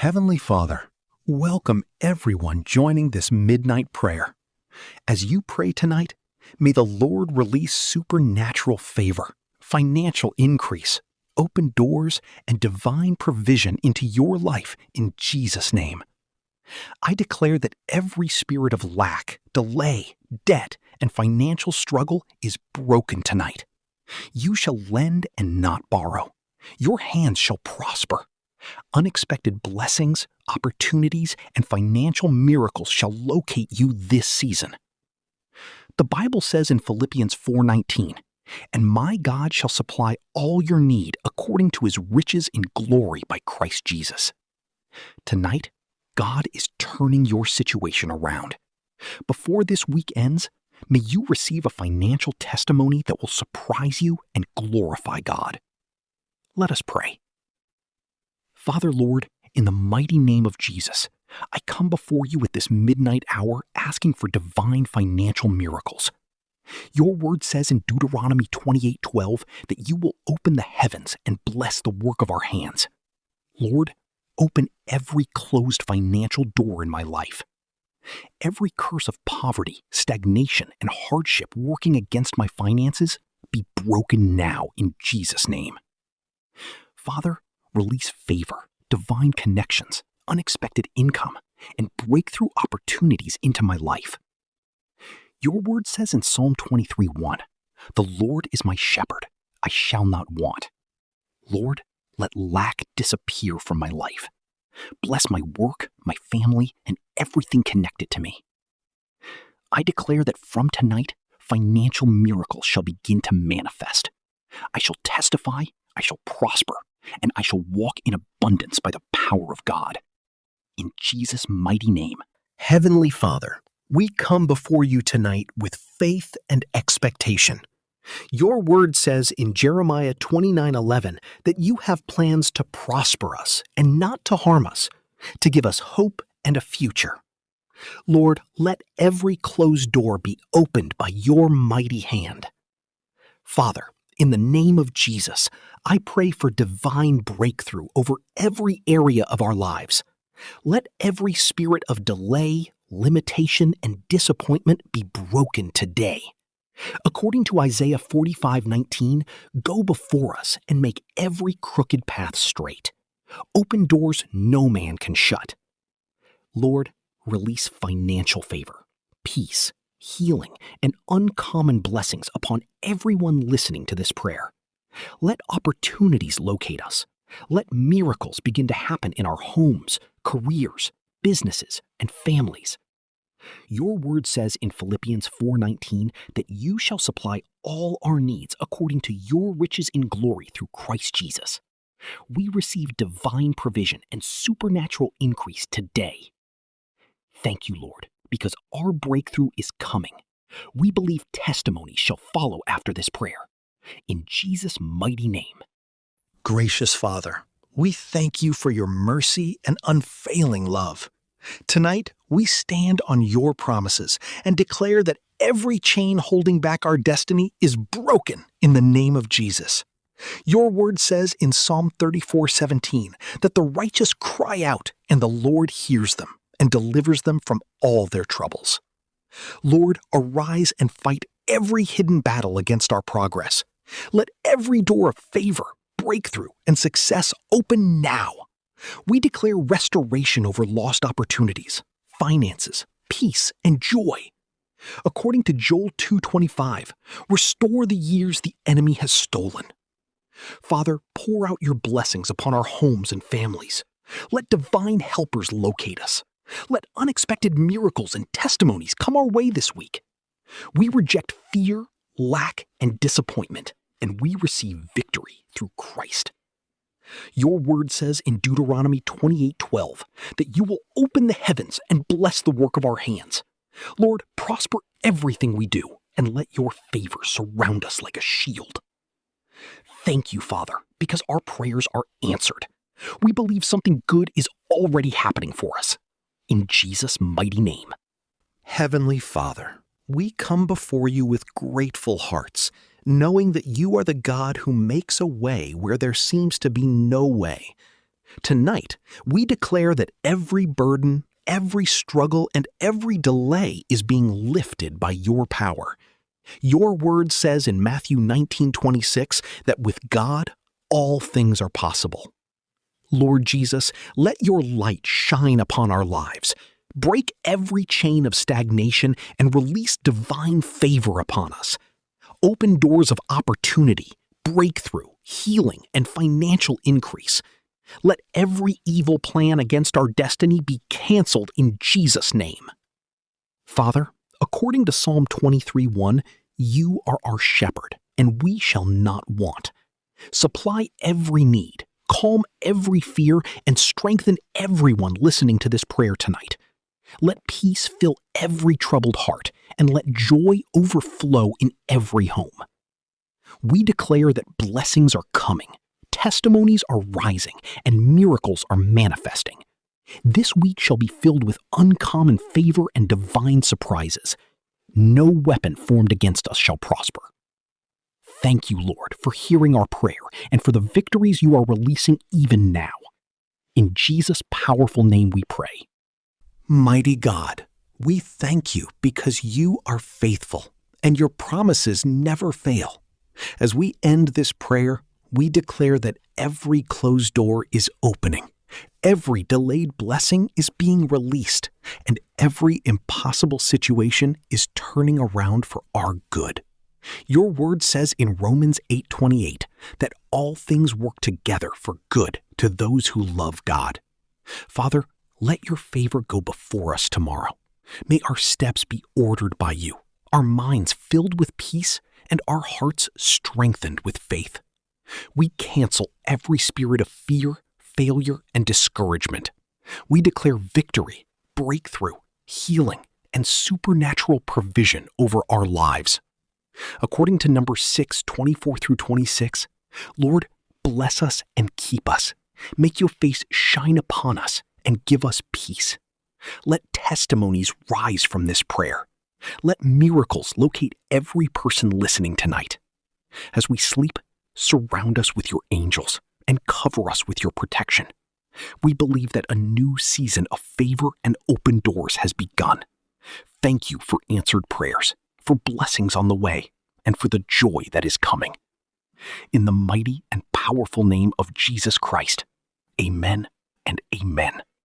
Heavenly Father, welcome everyone joining this midnight prayer. As you pray tonight, may the Lord release supernatural favor, financial increase, open doors, and divine provision into your life in Jesus' name. I declare that every spirit of lack, delay, debt, and financial struggle is broken tonight. You shall lend and not borrow. Your hands shall prosper. Unexpected blessings, opportunities, and financial miracles shall locate you this season. The Bible says in Philippians 4:19, "And my God shall supply all your need according to his riches in glory by Christ Jesus." Tonight, God is turning your situation around. Before this week ends, may you receive a financial testimony that will surprise you and glorify God. Let us pray. Father, Lord, in the mighty name of Jesus, I come before you at this midnight hour asking for divine financial miracles. Your word says in Deuteronomy 28:12 that you will open the heavens and bless the work of our hands. Lord, open every closed financial door in my life. Every curse of poverty, stagnation, and hardship working against my finances be broken now in Jesus' name. Father, release favor, divine connections, unexpected income, and breakthrough opportunities into my life. Your word says in Psalm 23:1, "The Lord is my shepherd, I shall not want." Lord, let lack disappear from my life. Bless my work, my family, and everything connected to me. I declare that from tonight, financial miracles shall begin to manifest. I shall testify, I shall prosper, and I shall walk in abundance by the power of God. In Jesus' mighty name. Heavenly Father, we come before you tonight with faith and expectation. Your word says in Jeremiah 29:11 that you have plans to prosper us and not to harm us, to give us hope and a future. Lord, let every closed door be opened by your mighty hand. Father, in the name of Jesus, I pray for divine breakthrough over every area of our lives. Let every spirit of delay, limitation, and disappointment be broken today. According to Isaiah 45:19, go before us and make every crooked path straight. Open doors no man can shut. Lord, release financial favor, peace, healing, and uncommon blessings upon everyone listening to this prayer. Let opportunities locate us. Let miracles begin to happen in our homes, careers, businesses, and families. Your word says in Philippians 4:19 that you shall supply all our needs according to your riches in glory through Christ Jesus. We receive divine provision and supernatural increase today. Thank you, Lord, because our breakthrough is coming. We believe testimonies shall follow after this prayer. In Jesus' mighty name. Gracious Father, we thank you for your mercy and unfailing love. Tonight, we stand on your promises and declare that every chain holding back our destiny is broken in the name of Jesus. Your word says in Psalm 34:17 that the righteous cry out and the Lord hears them and delivers them from all their troubles. Lord, arise and fight every hidden battle against our progress. Let every door of favor, breakthrough, and success open now. We declare restoration over lost opportunities, finances, peace, and joy. According to Joel 2:25, restore the years the enemy has stolen. Father, pour out your blessings upon our homes and families. Let divine helpers locate us. Let unexpected miracles and testimonies come our way this week. We reject fear, lack, and disappointment, and we receive victory through Christ. Your word says in Deuteronomy 28:12 that you will open the heavens and bless the work of our hands. Lord, prosper everything we do and let your favor surround us like a shield. Thank you, Father, because our prayers are answered. We believe something good is already happening for us. In Jesus' mighty name. Heavenly Father, we come before you with grateful hearts, knowing that you are the God who makes a way where there seems to be no way. Tonight, we declare that every burden, every struggle, and every delay is being lifted by your power. Your word says in Matthew 19:26 that with God, all things are possible. Lord Jesus, let your light shine upon our lives. Break every chain of stagnation and release divine favor upon us. Open doors of opportunity, breakthrough, healing, and financial increase. Let every evil plan against our destiny be canceled in Jesus' name. Father, according to Psalm 23:1, you are our shepherd, and we shall not want. Supply every need, calm every fear, and strengthen everyone listening to this prayer tonight. Let peace fill every troubled heart, and let joy overflow in every home. We declare that blessings are coming, testimonies are rising, and miracles are manifesting. This week shall be filled with uncommon favor and divine surprises. No weapon formed against us shall prosper. Thank you, Lord, for hearing our prayer and for the victories you are releasing even now. In Jesus' powerful name we pray. Mighty God, we thank you because you are faithful and your promises never fail. As we end this prayer, we declare that every closed door is opening, every delayed blessing is being released, and every impossible situation is turning around for our good. Your word says in Romans 8:28 that all things work together for good to those who love God. Father, let your favor go before us tomorrow. May our steps be ordered by you, our minds filled with peace, and our hearts strengthened with faith. We cancel every spirit of fear, failure, and discouragement. We declare victory, breakthrough, healing, and supernatural provision over our lives. According to Numbers 6:24-26, Lord, bless us and keep us. Make your face shine upon us and give us peace. Let testimonies rise from this prayer. Let miracles locate every person listening tonight. As we sleep, surround us with your angels and cover us with your protection. We believe that a new season of favor and open doors has begun. Thank you for answered prayers, for blessings on the way, and for the joy that is coming. In the mighty and powerful name of Jesus Christ, amen and amen.